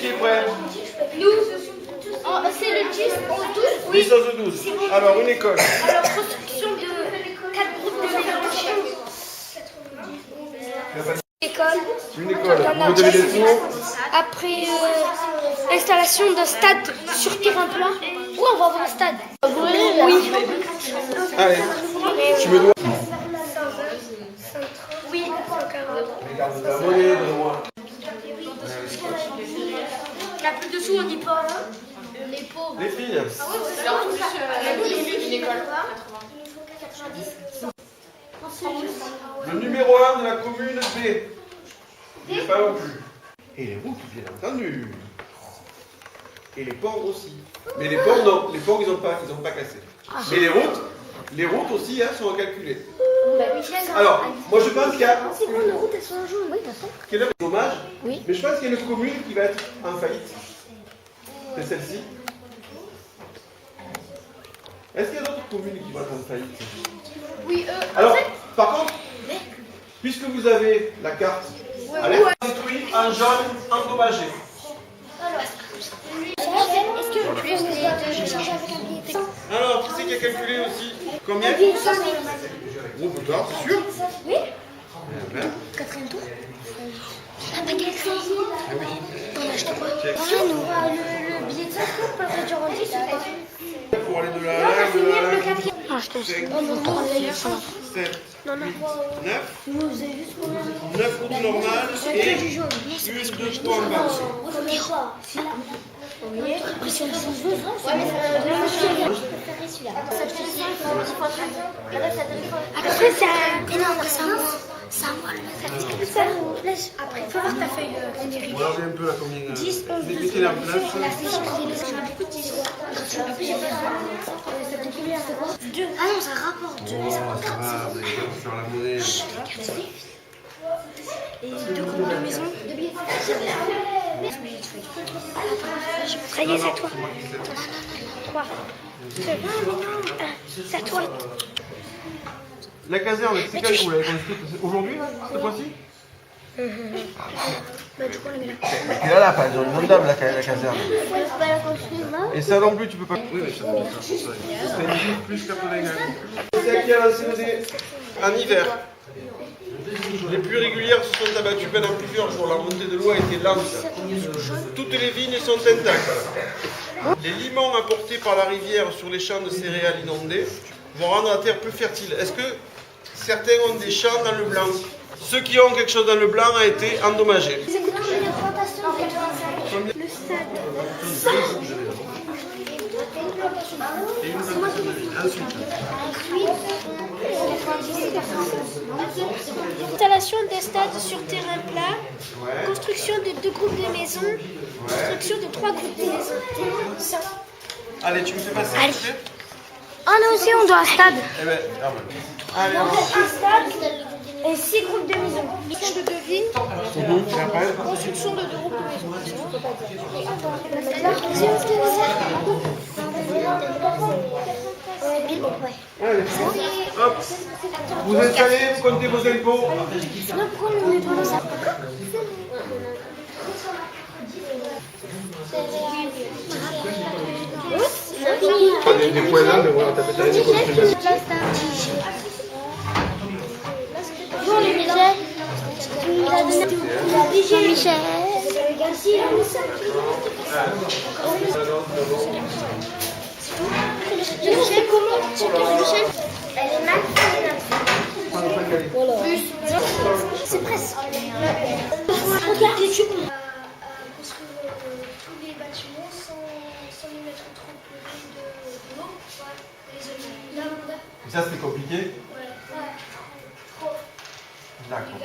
qui est prêt? Nous, c'est le 10, 11, 12. 10, 11, 12. Alors, une école. Alors, construction de 4 groupes de mélange. École. Une école. Vous devez des tours. Après, installation d'un stade sur terrain plat. Où on va avoir un stade? Oui. Allez, tu me dois. Oui. Regarde ta monnaie, donne-moi. La plus dessous, on dit pas. Les pauvres. Les filles. Une école. Le numéro 1 de la commune B. Il n'est pas non plus. Et les routes, bien entendu. Et les ports aussi. Mais les ports, non. Les ports, ils n'ont pas cassé. Mais les routes aussi, hein, sont recalculées. Alors, moi je pense qu'il y a... C'est bon, les routes, elles sont en jaune. Oui, d'accord. Quel est le dommage? Oui. Mais je pense qu'il y a une commune qui va être en faillite. C'est celle-ci. Est-ce qu'il y a d'autres communes qui vont être en faillite? Oui, Alors, par contre, puisque vous avez la carte, allez, construit en jaune endommagé. Est-ce que plus de changer avec un billet? Alors, qui c'est qui a calculé aussi? Combien? Oh, peut-être, c'est sûr. Oui. Eh ben, Quatrième tour. Ah, pas quelque chose. ah oui. On a acheté quoi? Le billet de 5 tours peut le réduire en 10 ou pas? Pour aller de là à là, de là à là. Le quatrième. Ah, je te sais. 3, 7, non, non. 9. Vous avez juste combien? 9 routes normales et du jaune. plus de 3 en bas. Après, si on dit jaune, ouais, mais ça après, c'est énorme, ça après, il faut voir ta feuille numérique. On va regarder un peu là combien. 10, 11, 12. Mettez-la en place. La fiche, on a beaucoup de 10. Ah non, c'est un rapport. 2. Oh, ça va, vous allez faire la monnaie. Et 2 groupes de maison. 2 billets. Ça y est, c'est à toi. 3. C'est à toi. La caserne, c'est quand vous l'avez construite? Aujourd'hui, là, cette fois-ci? Bah, du coup, on la met là. Et là, là, pas inondable la caserne. Ouais, faut pas la construire là. Et ça non plus, tu peux pas. Oui, mais ça non plus. C'est plus 80 grammes. C'est qui a lancé le dé en hiver. Les pluies régulières se sont abattues pendant plusieurs jours. La montée de l'eau a été lente. Toutes les vignes sont intactes. Les limons apportés par la rivière sur les champs de céréales inondés vont rendre la terre plus fertile. Est-ce que certains ont des champs dans le blanc? Ceux qui ont quelque chose dans le blanc a été endommagé. Le stade. Installation des stades sur terrain plat, construction de 2 groupes de maisons, construction de 3 groupes de maisons. Ça. Allez, tu me fais passer. Allez. Ah non, aussi on doit un stade. Eh ben, allez. Donc un stade et 6 groupes de maisons. Mission de 2 vignes, Et après, construction de 2 groupes de maisons. allez. Hop. Vous installez, vous comptez vos impôts. Non, pourquoi on ne met pas ça? Des points là, de voir ta pétale de construction. Bonjour les Michel. Michel. Michel, comment? Michel. Elle est mal. Voilà. C'est presque. Regarde les tubes. Construire tous les bâtiments sans y mettre trop de l'eau. Les Ça, c'était compliqué. Ouais. Trop. D'accord.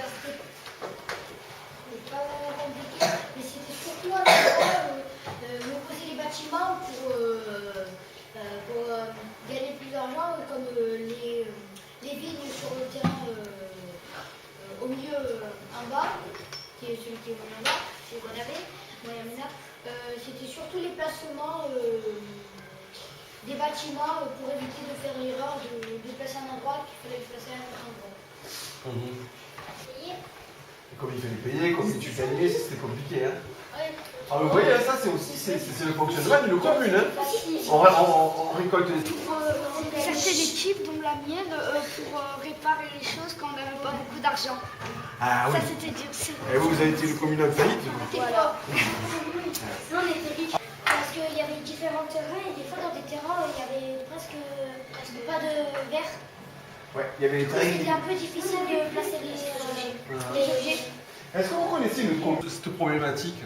C'est pas vraiment compliqué, mais c'était surtout me poser les bâtiments pour gagner plus d'argent, comme les vignes sur le terrain au milieu en bas, qui est celui qui est en bas, celui qu'on avait, c'était surtout les placements des bâtiments pour éviter de faire l'erreur de placer un endroit qu'il fallait placer à un autre endroit. Et comme il fallait payer, comme tu payais, c'était compliqué. Hein. Ouais. Ah, vous voyez, ça c'est aussi c'est le fonctionnement d'une commune. Hein. On récolte les... Certaines équipes, dont la mienne, pour réparer les choses quand on n'avait pas beaucoup d'argent. Ah oui. Ça c'était dur. Et vous avez été une commune en faillite. Voilà. Non, on était riches parce qu'il y avait différents terrains et des fois dans des terrains il y avait presque pas de verre. Ouais, il y avait les terrains. C'était un peu difficile de placer les objets. Est-ce que vous connaissez cette problématique?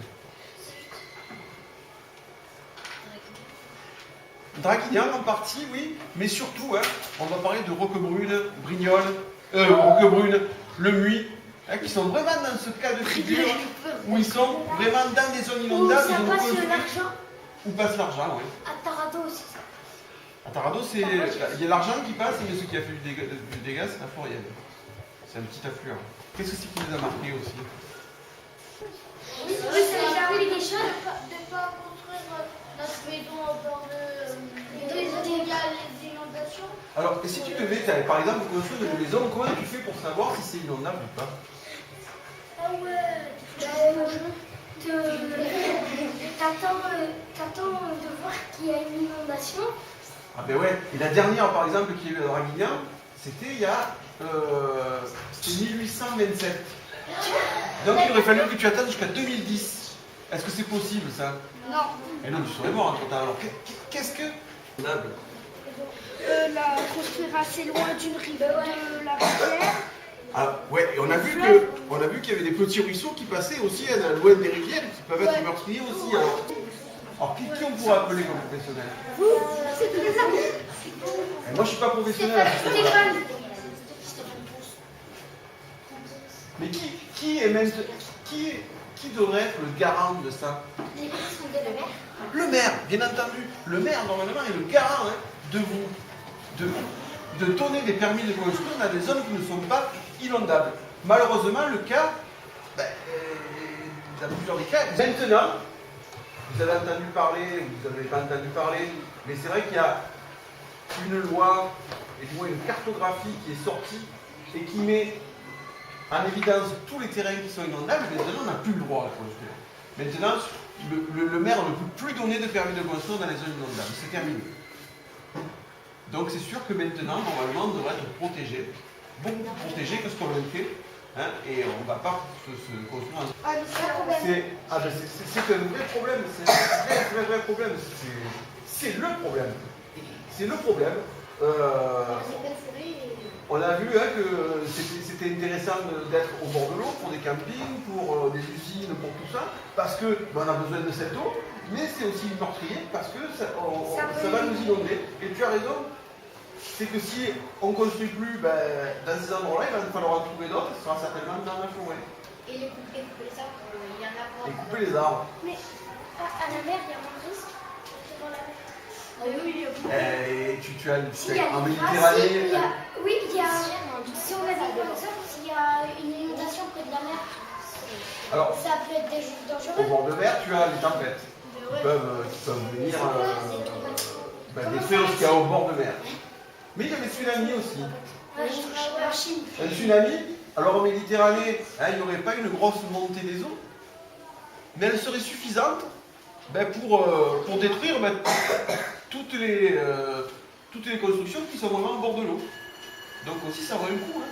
Draguignan en partie, oui, mais surtout, hein, on va parler de Roquebrune, Brignoles, Roquebrune, Le Muy, hein, qui sont vraiment dans ce cas de figure où ils sont vraiment dans des zones inondables. Où ça passe l'argent. Où passe l'argent, oui. À Tarado aussi. À Tarado, il y a l'argent qui passe, mais ce qui a fait du dégât, c'est la Florienne. C'est un petit affluent. Qu'est-ce que c'est qui nous a marqué aussi? Oui, ça nous a appris des choses. De ne pas construire notre maison au bord des inondations. Alors, et si tu devais, par exemple, construire une maison, comment tu fais pour savoir si c'est inondable ou pas? Ah ouais, t'attends de voir qu'il y a une inondation. Ah ben ouais, et la dernière par exemple qui est eu à Draguignan, c'était il y a c'était 1827. Donc il aurait fallu que tu attendes jusqu'à 2010. Est-ce que c'est possible ça? Non. Et non, tu serais mort entre temps. Alors qu'est-ce que... La construire assez loin d'une rive de la rivière. Ah ouais, et on a vu qu'il y avait des petits ruisseaux qui passaient aussi loin des rivières, qui peuvent être meurtriers aussi. Alors qui on pourrait appeler comme professionnel? Et moi je suis pas professionnel. Mais qui devrait être le garant de ça? Le maire, bien entendu. Le maire normalement est le garant de donner des permis de construire dans des zones qui ne sont pas inondables. Malheureusement, le cas, dans plusieurs des cas, maintenant, vous avez entendu parler, vous n'avez pas entendu parler, mais c'est vrai qu'il y a une loi, et du moins une cartographie qui est sortie et qui met en évidence tous les terrains qui sont inondables. Maintenant, on n'a plus le droit à construire. Maintenant, le maire ne peut plus donner de permis de construire dans les zones inondables. C'est terminé. Donc c'est sûr que maintenant, normalement, on devrait être protégé, beaucoup plus protégé que ce qu'on a fait, hein, et on ne va pas se construire en... C'est un vrai problème, c'est un vrai problème, c'est le problème. C'est le problème. On a vu hein, que c'était intéressant d'être au bord de l'eau pour des campings, pour des usines, pour tout ça, parce qu'on a besoin de cette eau, mais c'est aussi meurtrier parce que ça va nous inonder. Et tu as raison, c'est que si on ne construit plus dans ces endroits-là, il va falloir en trouver d'autres, ce sera certainement dans la forêt. Et couper les arbres, il y en a pas. Et couper les arbres. Mais à la mer, il y a moins de risques devant la mer. Oui, tu as en Méditerranée. Oui, il y a. Si on a des connaissances, s'il y a une inondation près de la mer, alors, ça peut être dangereux. Au bord de mer, tu as les tempêtes qui peuvent venir détruire ce qu'il y a au bord de mer. Mais il y a des tsunamis aussi. Un tsunami, alors en Méditerranée, hein, il n'y aurait pas une grosse montée des eaux, mais elle serait suffisante pour détruire toutes les constructions qui sont vraiment au bord de l'eau. Donc aussi ça aurait un coût. Hein.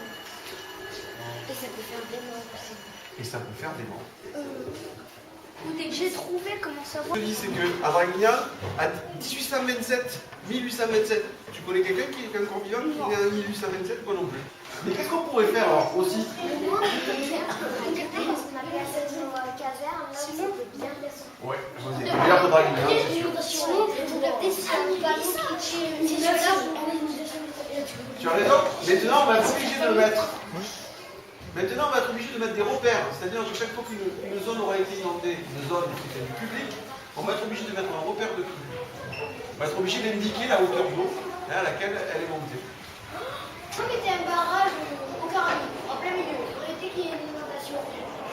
Et ça peut faire des morts aussi. Et ça peut faire des morts. J'ai trouvé comment savoir. Ce que je dis, c'est qu'à Draguignan, à 1827, tu connais quelqu'un qui est encore vivant qui est né en 1827? Moi non plus. Mais qu'est-ce qu'on pourrait faire alors aussi? Ouais, c'est le meilleur de Draguignan, c'est sûr. Tu as raison. Maintenant, on va être obligé de mettre. Maintenant, on va être obligé de mettre des repères. C'est-à-dire que chaque fois qu'une zone aura été inondée, une zone qui fait du public, on va être obligé de mettre un repère de crue. On va être obligé d'indiquer la hauteur d'eau à laquelle elle est montée. Si on mettait un barrage au Caraïbe, en plein milieu, pour éviter qu'il y ait une inondation,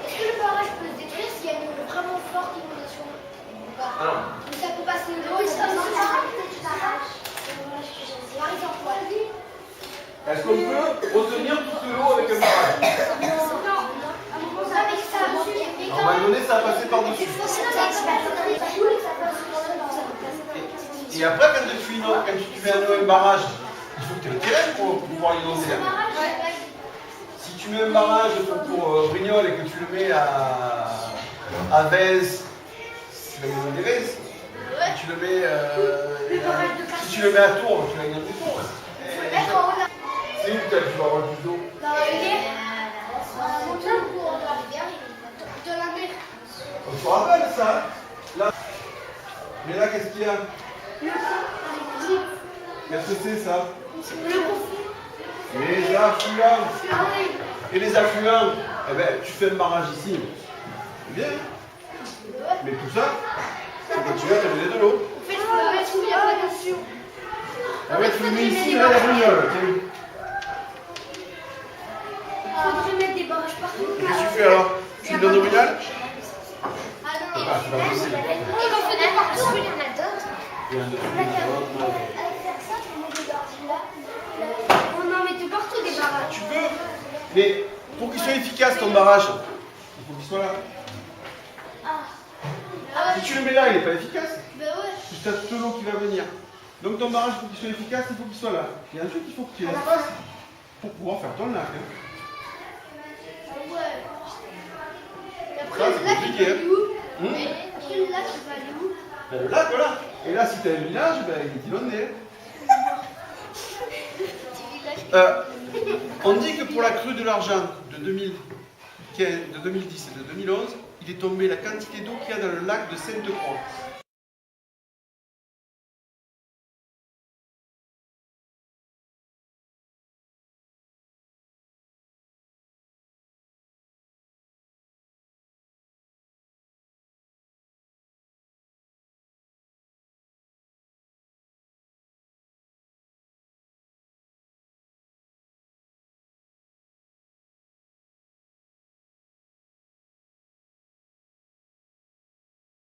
est-ce que le barrage peut se détruire s'il y a une vraiment forte inondation ou pas? Alors, mais ça peut passer l'eau et ça peut passer le barrage. Par exemple, quoi? est-ce qu'on peut retenir toute l'eau avec un barrage? Non, avec ça, mais quand moment donné, ça va passer par-dessus. Et après, quand tu fais un barrage, il faut que tu aies le terrain pour pouvoir inonder. Si tu mets un barrage pour Brignoles et que tu le mets à Vence, tu vas inonder Vence. Si tu le mets, si tu le mets à Tours, tu vas inonder Tours. C'est où que tu vas avoir plus d'eau? Dans la rivière. De la mer. On se rappelle ça? Là. Mais là, qu'est-ce qu'il y a? Qu'est-ce que c'est ça? Les affluents. Et les affluents, eh ben, tu fais un barrage ici. C'est bien. Mais tout ça, c'est quand tu vas te donner de l'eau. On va te le mettre ici, là, la Brignoles. Il faudrait mettre des barrages partout. Qu'est-ce que tu fais alors? Tu le donnes au Brignoles? Ah non, Ah, c'est pas possible. et qu'on fait des partout, il y en a d'autres. Il y en a d'autres. Avec faire ça, on met des barrages là. On en met de partout des barrages. Tu peux, mais pour qu'il soit efficace ton barrage, il faut qu'il soit là. Si tu le mets là, il n'est pas efficace. Ben ouais. Tu as toute l'eau qui va venir. Donc ton barrage, pour qu'il soit efficace, il faut qu'il soit là. Et ensuite, il faut que tu aies l'espace pour pouvoir faire ton lac. Hein. Ouais. Et Ça, après, c'est le lac, il compliqué. va aller où? Hum Après, le lac, il va aller où? Ben, le lac, voilà. Et là, si tu as un village, ben, il est inondé. On dit que pour la crue de l'Argent de 2010 et de 2011, il est tombé la quantité d'eau qu'il y a dans le lac de Sainte-Croix.